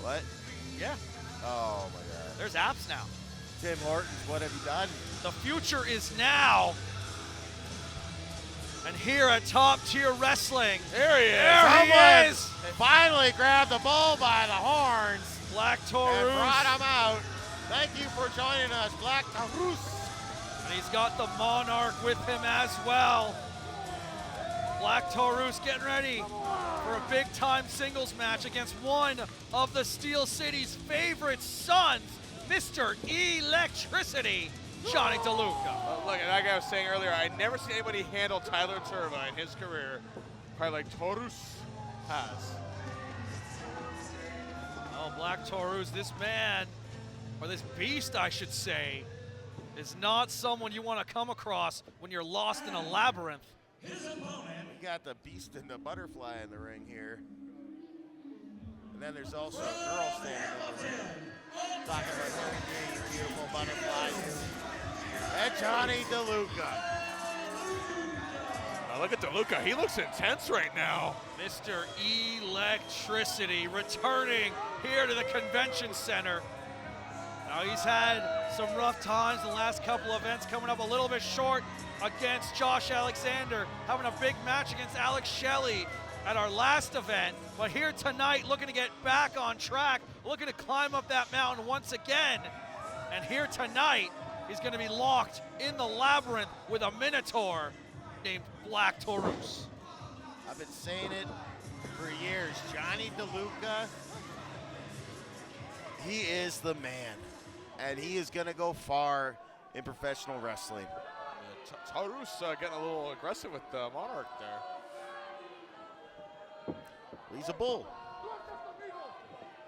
What? Yeah. Oh my God. There's apps now. Tim Hortons, what have you done? The future is now. And here at Top Tier Wrestling, There he is. There he is. Finally grabbed the bull by the horns Black and Taurus. brought him out. Thank you for joining us, Black Taurus. And he's got the Monarch with him as well. Black Taurus getting ready for a big-time singles match against one of the Steel City's favorite sons, Mr. Electricity, Jonny DeLuca. Look, like I was saying earlier, I never seen anybody handle Tyler Turba in his career quite like Taurus has. Oh, Black Taurus, this man, or this beast, I should say, is not someone you want to come across when you're lost in a labyrinth. We got the beast and the butterfly in the ring here. And then there's also a girl standing in the ring. Talking about you beautiful butterflies. And Jonny DeLuca. Look at DeLuca, he looks intense right now. Mr. Electricity returning here to the convention center. Now he's had some rough times the last couple of events, coming up a little bit short against Josh Alexander, having a big match against Alex Shelley at our last event. But here tonight, looking to get back on track, looking to climb up that mountain once again. And here tonight, he's going to be locked in the labyrinth with a Minotaur named Black Taurus. I've been saying it for years. Jonny DeLuca, he is the man. And he is going to go far in professional wrestling. Taurus getting a little aggressive with the Monarch there. He's a bull.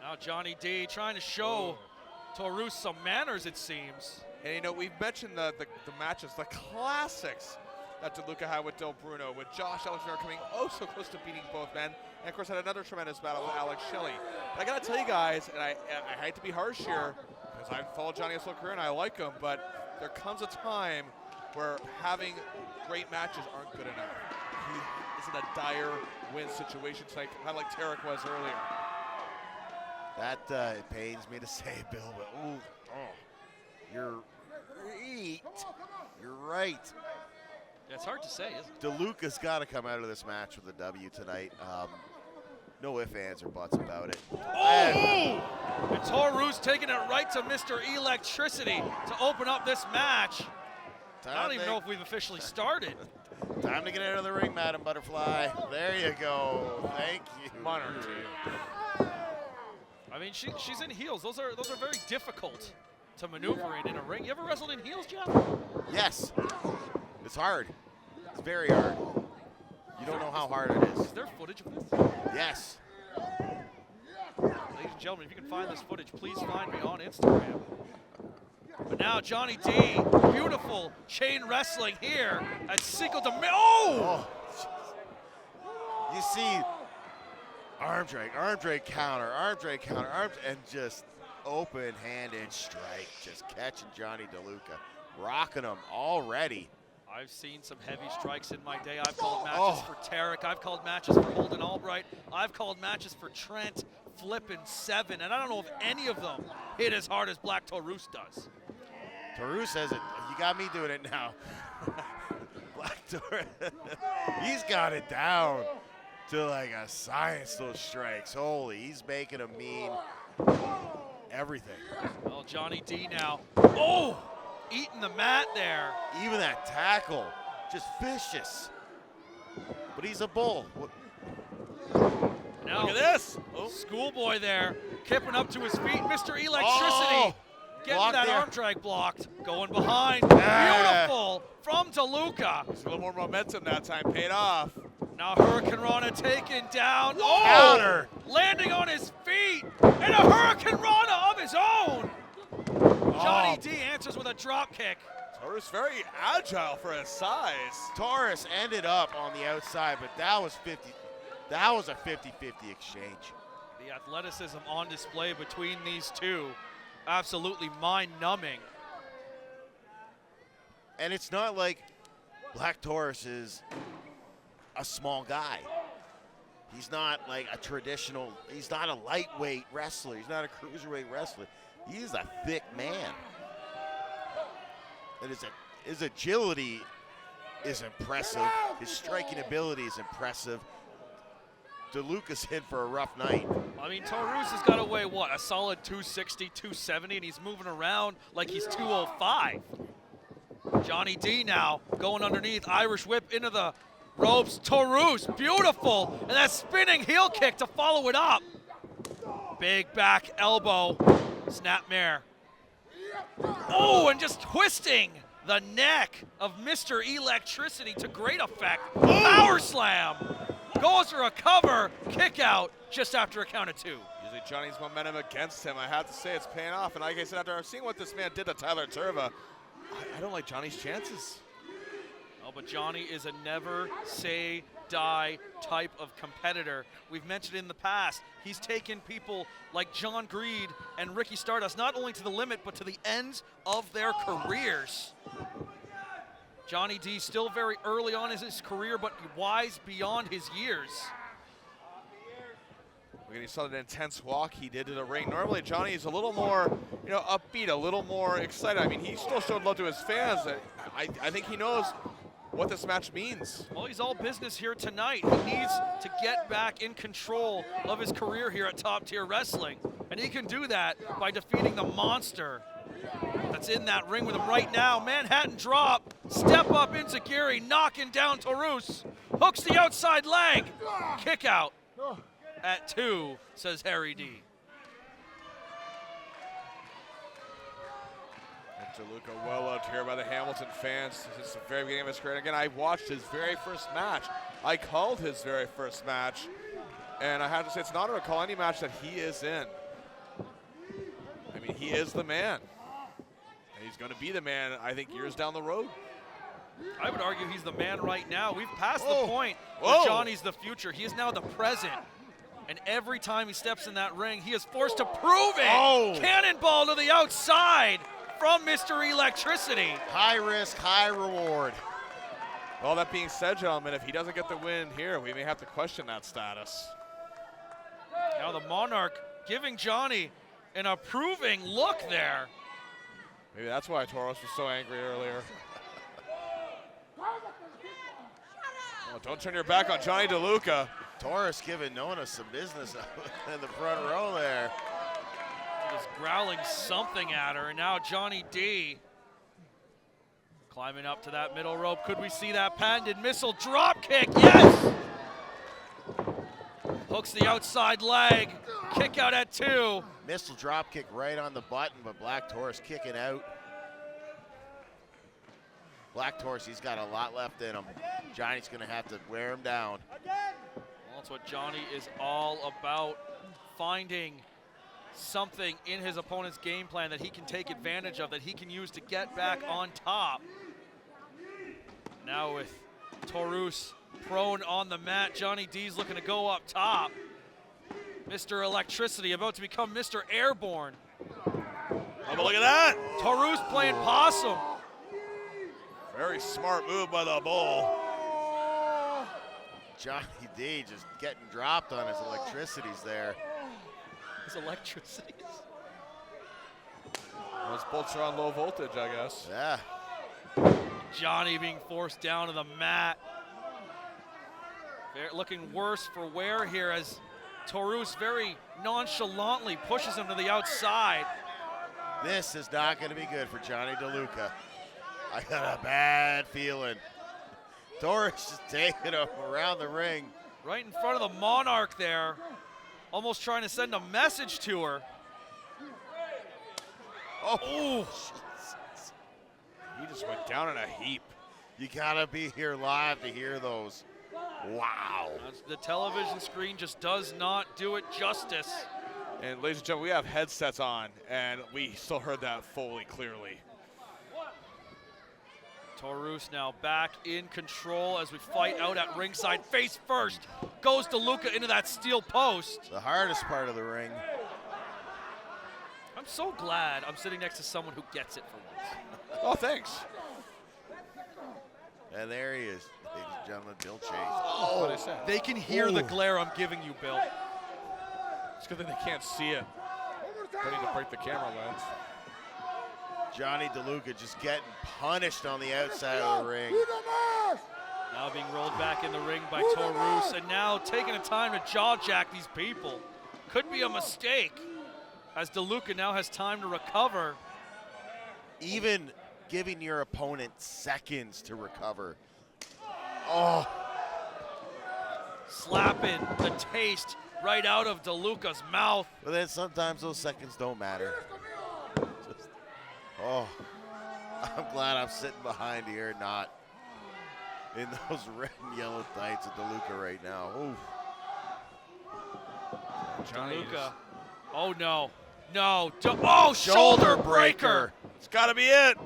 Now Johnny D trying to show Taurus some manners, it seems. And you know, we've mentioned the matches, the classics that DeLuca had with Del Bruno, with Josh Alexander coming oh so close to beating both men, and of course had another tremendous battle with Alex Shelley. But I gotta tell you guys, and I hate to be harsh here, because I've followed Johnny his whole career and I like him, but there comes a time where having great matches aren't good enough. He is in a dire win situation tonight, kind of like Tarek was earlier. That it pains me to say, Bill, but you're right. It's hard to say, isn't it? DeLuca's got to come out of this match with a W tonight. No ifs, ands, or buts about it. Oh! And Taurus taking it right to Mr. Electricity to open up this match. I don't even know if we've officially started. Time to get out of the ring, Madam Butterfly. There you go. Thank you. Monarch. I mean, she's in heels. Those are very difficult to maneuver in a ring. You ever wrestled in heels, Jeff? Yes. It's hard. It's very hard. You don't know how hard it is. Is there footage of this? Yes. Ladies and gentlemen, if you can find this footage, please find me on Instagram. But now Johnny D, beautiful chain wrestling here at Cinco de Mayo. Oh! You see arm drag, counter, and just open-handed strike, just catching Jonny DeLuca, rocking him already. I've seen some heavy strikes in my day. I've called matches for Tarek. I've called matches for Holden Albright. I've called matches for Trent, Flippin' Seven, and I don't know if any of them hit as hard as Black Taurus does. Taurus has it. You got me doing it now. Black Taurus, he's got it down to like a science, those strikes. Holy, he's making them mean everything. Well, Johnny D now. Oh! Eating the mat there. Even that tackle, just vicious. But he's a bull. Now, look at this. Schoolboy there, kipping up to his feet. Mr. Electricity getting blocked that there. arm drag blocked. Going behind. Beautiful from DeLuca. A little more momentum that time, paid off. Now Hurricane Rana taken down. Counter. Landing on his feet. And a Hurricane Rana of his own. Johnny D answers with a drop kick. Taurus very agile for his size. Taurus ended up on the outside, but that was a 50-50 exchange. The athleticism on display between these two, absolutely mind-numbing. And it's not like Black Taurus is a small guy. He's not like a traditional, he's not a lightweight wrestler. He's not a cruiserweight wrestler. He's a thick man. And his agility is impressive. His striking ability is impressive. DeLuca's in for a rough night. I mean, Taurus has got to weigh, what, a solid 260, 270, and he's moving around like he's 205. Jonny D now going underneath, Irish whip into the ropes. Taurus, beautiful, and that spinning heel kick to follow it up. Big back elbow, snapmare. Oh, and just twisting the neck of Mr. Electricity to great effect. Power slam. Goes for a cover, kick out just after a count of 2. Usually Johnny's momentum against him. I have to say it's paying off. And like I said, after seeing what this man did to Tyler Turva, I don't like Johnny's chances. Oh, but Jonny is a never say die type of competitor. We've mentioned in the past, he's taken people like John Greed and Ricky Stardust not only to the limit, but to the ends of their careers. Jonny D still very early on in his career, but wise beyond his years. You saw that intense walk he did to the ring. Normally, Johnny is a little more, upbeat, a little more excited. I mean, he still showed love to his fans. I think he knows what this match means. Well, he's all business here tonight. He needs to get back in control of his career here at Top Tier Wrestling, and he can do that by defeating the monster that's in that ring with him right now. Manhattan drop, step up into Gary, knocking down Taurus, hooks the outside leg, kick out at 2, says Harry D. DeLuca well loved here by the Hamilton fans since the very beginning of his career. And again, I watched his very first match. I called his very first match, and I have to say it's an honor to call any match that he is in. I mean, he is the man. And he's going to be the man, I think, years down the road. I would argue he's the man right now. We've passed the point Whoa. where Johnny's the future. He is now the present. And every time he steps in that ring, he is forced to prove it. Oh. Cannonball to the outside from Mr. Electricity. High risk, high reward. Well, that being said, gentlemen, if he doesn't get the win here, we may have to question that status. Now the Monarch giving Jonny an approving look there. Maybe that's why Taurus was so angry earlier. Oh, don't turn your back on Jonny DeLuca. Taurus giving Nona some business in the front row there. Just growling something at her, and now Jonny D climbing up to that middle rope. Could we see that patented missile drop kick? Yes! Hooks the outside leg, kick out at 2. Missile drop kick right on the button, but Black Taurus kicking out. Black Taurus, he's got a lot left in him. Johnny's gonna have to wear him down. Well, that's what Jonny is all about, finding something in his opponent's game plan that he can take advantage of, that he can use to get back on top. Now with Taurus prone on the mat, Jonny D's looking to go up top. Mr. Electricity about to become Mr. Airborne. Oh, but look at that. Taurus playing possum. Very smart move by the Bull. Jonny D just getting dropped on his electricities there. His electricities. Those bolts are on low voltage, I guess. Yeah. Jonny being forced down to the mat. They're looking worse for wear here as Taurus very nonchalantly pushes him to the outside. This is not going to be good for Jonny DeLuca. I got a bad feeling. Taurus is taking him around the ring. Right in front of the Monarch there. Almost trying to send a message to her. Oh, He just went down in a heap. you got to be here live to hear those. Wow. The television screen just does not do it justice. And ladies and gentlemen, we have headsets on, and we still heard that fully clearly. Taurus now back in control as we fight out at ringside. Face first, goes DeLuca into that steel post. The hardest part of the ring. I'm so glad I'm sitting next to someone who gets it for once. Oh, thanks. And there he is, ladies gentlemen, Bill Chase. What I said. They can hear the glare I'm giving you, Bill. It's good that they can't see it. Ready to break the camera lens. Jonny DeLuca just getting punished on the outside of the ring. Now being rolled back in the ring by Taurus, and now taking the time to jaw jack these people. Could be a mistake, as DeLuca now has time to recover. Even giving your opponent seconds to recover. Oh. Slapping the taste right out of DeLuca's mouth. But then sometimes those seconds don't matter. Just, oh, I'm glad I'm sitting behind here, not in those red and yellow tights of DeLuca right now. Oof. DeLuca. Oh no, no! Oh, shoulder breaker! It's got to be it.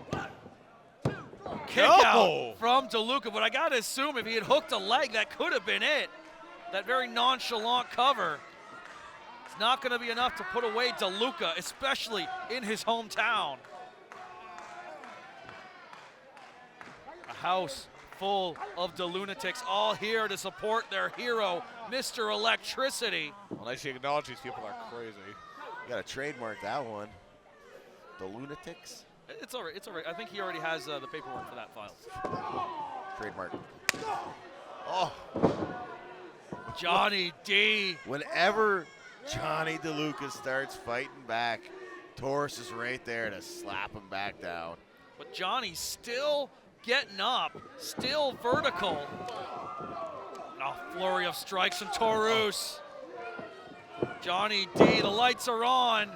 Kick out from DeLuca, but I gotta assume if he had hooked a leg, that could have been it. That very nonchalant cover. It's not gonna be enough to put away DeLuca, especially in his hometown. A house full of DeLunatics, all here to support their hero, Mr. Electricity. Well, nice you acknowledge these people are crazy. You gotta trademark that one. The Lunatics? It's all right, it's all right. I think he already has the paperwork for that file. Trademark. Oh. Jonny D. Whenever Jonny DeLuca starts fighting back, Taurus is right there to slap him back down. But Johnny's still getting up, still vertical. A flurry of strikes from Taurus. Jonny D, the lights are on,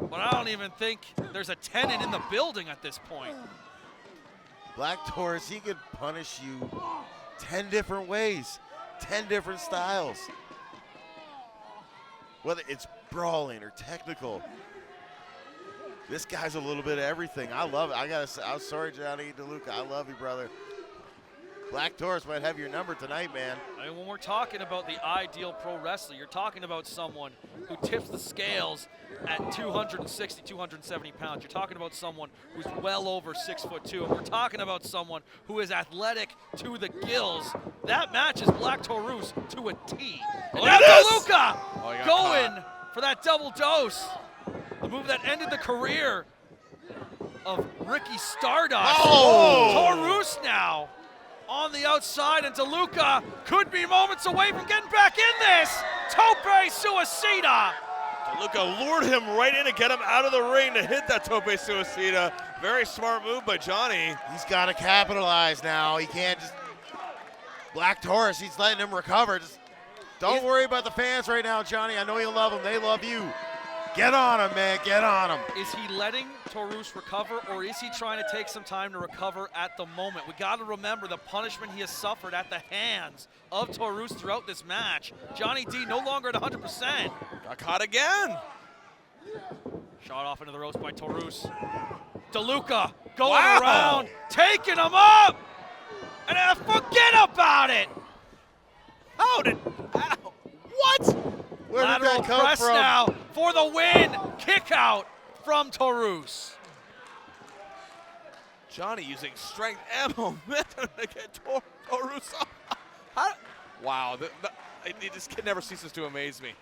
but I don't even think there's a tenant in the building at this point. Black Taurus, he can punish you 10 different ways, 10 different styles. Whether it's brawling or technical. This guy's a little bit of everything. I love it. I gotta say, I'm sorry, Jonny DeLuca. I love you, brother. Black Taurus might have your number tonight, man. I mean, when we're talking about the ideal pro wrestler, you're talking about someone who tips the scales at 260, 270 pounds. You're talking about someone who's well over 6'2", and we're talking about someone who is athletic to the gills. That matches Black Taurus to a T. And now DeLuca going for that double dose. The move that ended the career of Ricky Stardust. Oh! Taurus now on the outside, and DeLuca could be moments away from getting back in this. Tope Suicida. DeLuca lured him right in to get him out of the ring to hit that Tope Suicida. Very smart move by Jonny. He's got to capitalize now. He can't just. Black Taurus, he's letting him recover. Just don't worry about the fans right now, Jonny. I know you love them. They love you. Get on him, man. Get on him. Is he letting Taurus recover, or is he trying to take some time to recover at the moment? We got to remember the punishment he has suffered at the hands of Taurus throughout this match. Jonny D no longer at 100%. Got caught again. Shot off into the ropes by Taurus. DeLuca going around, taking him up, and forget about it. How did? What? Where did Lateral that come press from? now for the win. Kick out from Taurus. Jonny using strength and momentum to get Taurus off. Wow, this kid never ceases to amaze me.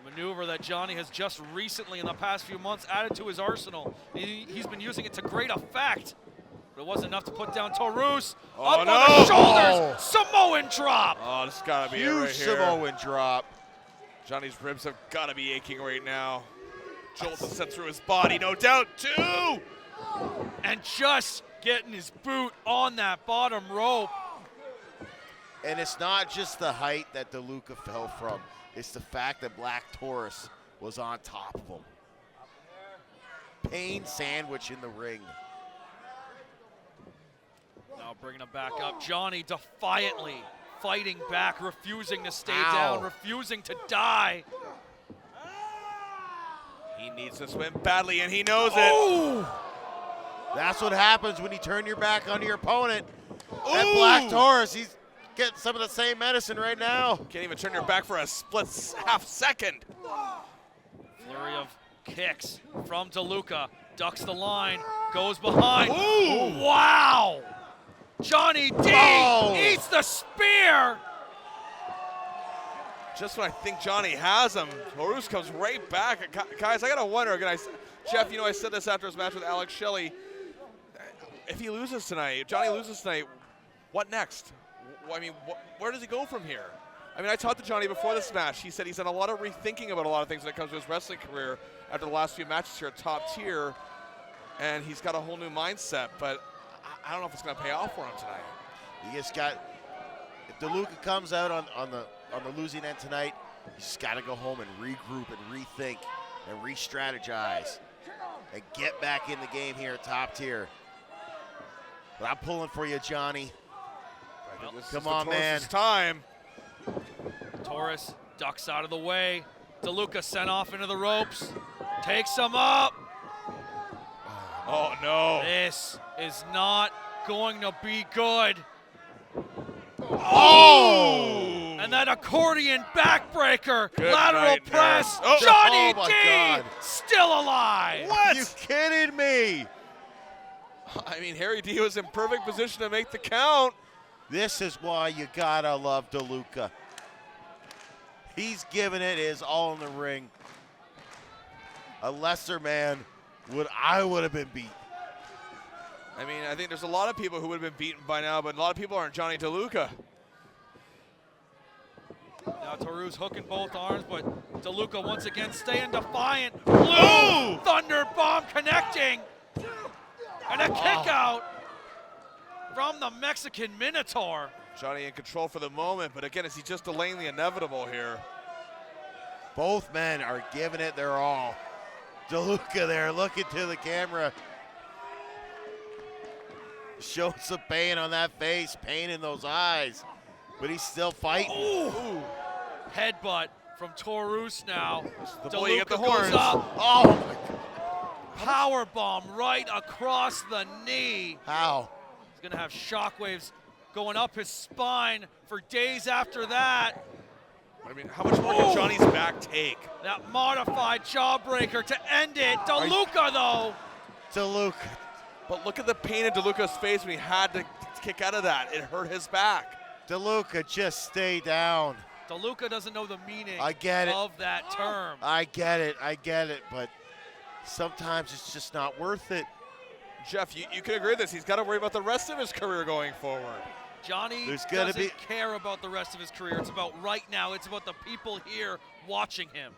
Maneuver that Jonny has just recently in the past few months added to his arsenal. He's been using it to great effect. But it wasn't enough to put down Taurus. Up on the shoulders, Samoan drop. Oh, this has got to be it Huge right here. Samoan drop. Jonny's ribs have got to be aching right now. Jolt has set through his body, no doubt, too. And just getting his boot on that bottom rope. And it's not just the height that DeLuca fell from. It's the fact that Black Taurus was on top of him. Pain sandwich in the ring. Now bringing him back up. Jonny defiantly fighting back, refusing to stay down, refusing to die. He needs this win badly, and he knows it. That's what happens when you turn your back on your opponent. That Black Taurus, he's getting some of the same medicine right now. Can't even turn your back for a split half second. Flurry of kicks from DeLuca. Ducks the line, goes behind. Ooh. Wow! Jonny D eats the spear. Just when I think Jonny has him, Taurus comes right back. Guys, I gotta wonder again. Jeff, you know I said this after his match with Alex Shelley. If he loses tonight, if Jonny loses tonight, what next? I mean, where does he go from here? I mean, I talked to Jonny before this match. He said he's done a lot of rethinking about a lot of things when it comes to his wrestling career after the last few matches here at Top Tier, and he's got a whole new mindset. But I don't know if it's going to pay off for him tonight. He just got. If DeLuca comes out on the losing end tonight, he's just got to go home and regroup and rethink and re-strategize and get back in the game here at Top Tier. But I'm pulling for you, Jonny. Come on, man. Time. Taurus ducks out of the way. DeLuca sent off into the ropes. Takes him up. Oh, no. This is not going to be good. Oh! And that accordion backbreaker. Good Lateral night, press. nurse. Oh. Jonny Oh, my D God. still alive. What? Are you kidding me? I mean, Harry D was in perfect position to make the count. This is why you gotta love DeLuca. He's giving it his all in the ring. A lesser man I would have been beat. I mean, I think there's a lot of people who would have been beaten by now, but a lot of people aren't Jonny DeLuca. Now Taurus hooking both arms, but DeLuca once again staying defiant. Blue Thunder Bomb connecting. And a kick out from the Mexican Minotaur. Jonny in control for the moment, but again, is he just delaying the inevitable here? Both men are giving it their all. DeLuca there looking to the camera. Showing some pain on that face, pain in those eyes. But he's still fighting. Ooh. Headbutt from Taurus now. The boy, you get the DeLuca horns. goes up. Oh my God. Power bomb right across the knee. How? He's gonna have shockwaves going up his spine for days after that. I mean, how much more can Johnny's back take? That modified jawbreaker to end it. DeLuca though. DeLuca. But look at the pain in DeLuca's face when he had to kick out of that. It hurt his back. DeLuca, just stay down. DeLuca doesn't know the meaning I get it. of that term. I get it, but sometimes it's just not worth it. Jeff, you can agree with this. He's got to worry about the rest of his career going forward. Jonny There's gotta doesn't be- care about the rest of his career. It's about right now. It's about the people here watching him.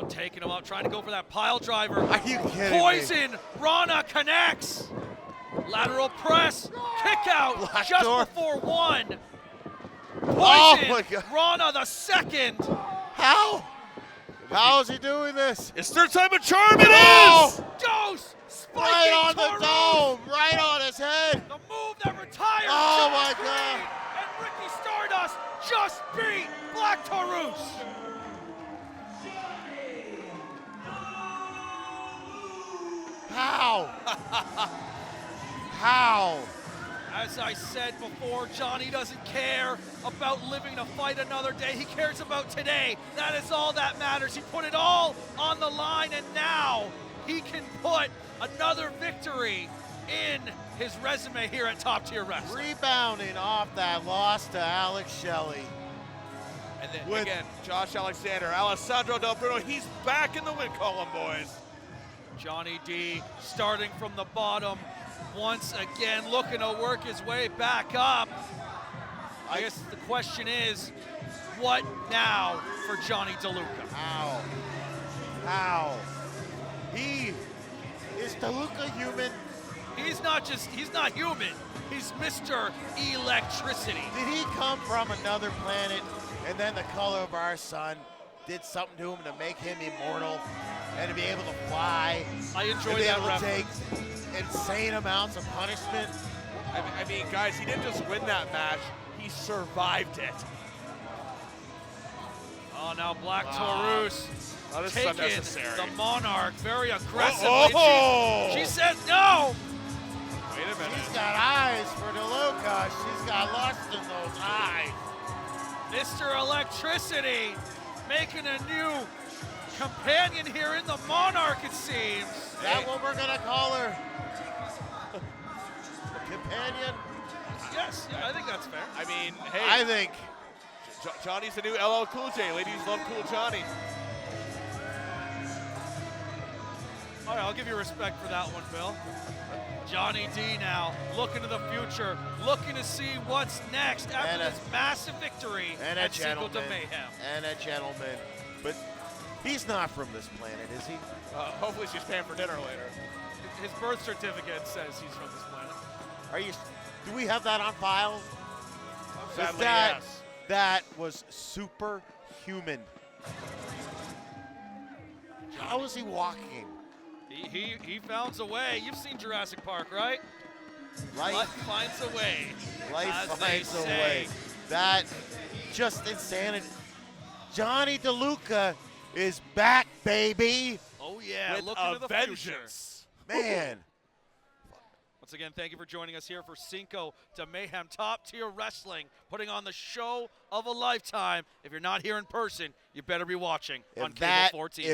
Taking him out, trying to go for that pile driver. Are you kidding Poison! me? Rana connects. Lateral press, kick out Black just door. before one. Poison! Oh my God. Rana the second. How? How is he doing this? It's third time a charm. It Oh! is! Dose! Spiking Right on the Taurus. dome, right on his head. The move that retires Oh Jonny my D. God. And Ricky Stardust just beat Black Taurus. How? How? As I said before, Jonny doesn't care about living to fight another day. He cares about today. That is all that matters. He put it all on the line, and now he can put another victory in his resume here at Top Tier Wrestling. Rebounding off that loss to Alex Shelley. And then With- again, Josh Alexander, Alessandro Del Bruno, he's back in the win column, boys. Jonny D starting from the bottom, once again looking to work his way back up. I guess the question is, what now for Jonny DeLuca? How? How? Is DeLuca human? He's not human. He's Mr. Electricity. Did he come from another planet and then the color of our sun did something to him to make him immortal and to be able to fly? I enjoy and be that able to reference. take insane amounts of punishment? I mean, guys, he didn't just win that match, he survived it. Oh, now Black Wow. Taurus That is taking unnecessary. the Monarch very aggressively. Oh! She says no. Wait a minute. She's got eyes for DeLuca. She's got lust in those eyes. Mr. Electricity making a new companion here in the Monarch, it seems. Is that what we're gonna call her? The companion? Yes, yeah, I think that's fair. I mean, hey, I think. Johnny's the new LL Cool J. Ladies love Cool Johnny. All right, I'll give you respect for that one, Bill. Johnny D now looking to the future, looking to see what's next after this massive victory And at a Cinco de gentleman. Mayhem. And a gentleman. But he's not from this planet, is he? Hopefully she's paying for dinner later. His birth certificate says he's from this planet. Are you? Do we have that on file? Sadly, that, yes. that was superhuman. How is he walking? He finds a way. You've seen Jurassic Park, right? Life finds a way. Life as they finds a say. way. That just insanity. Jonny DeLuca is back, baby. Oh yeah, With looking a to the vengeance. future. Man. Once again, thank you for joining us here for Cinco de Mayhem, top tier wrestling, putting on the show of a lifetime. If you're not here in person, you better be watching on Cable 14.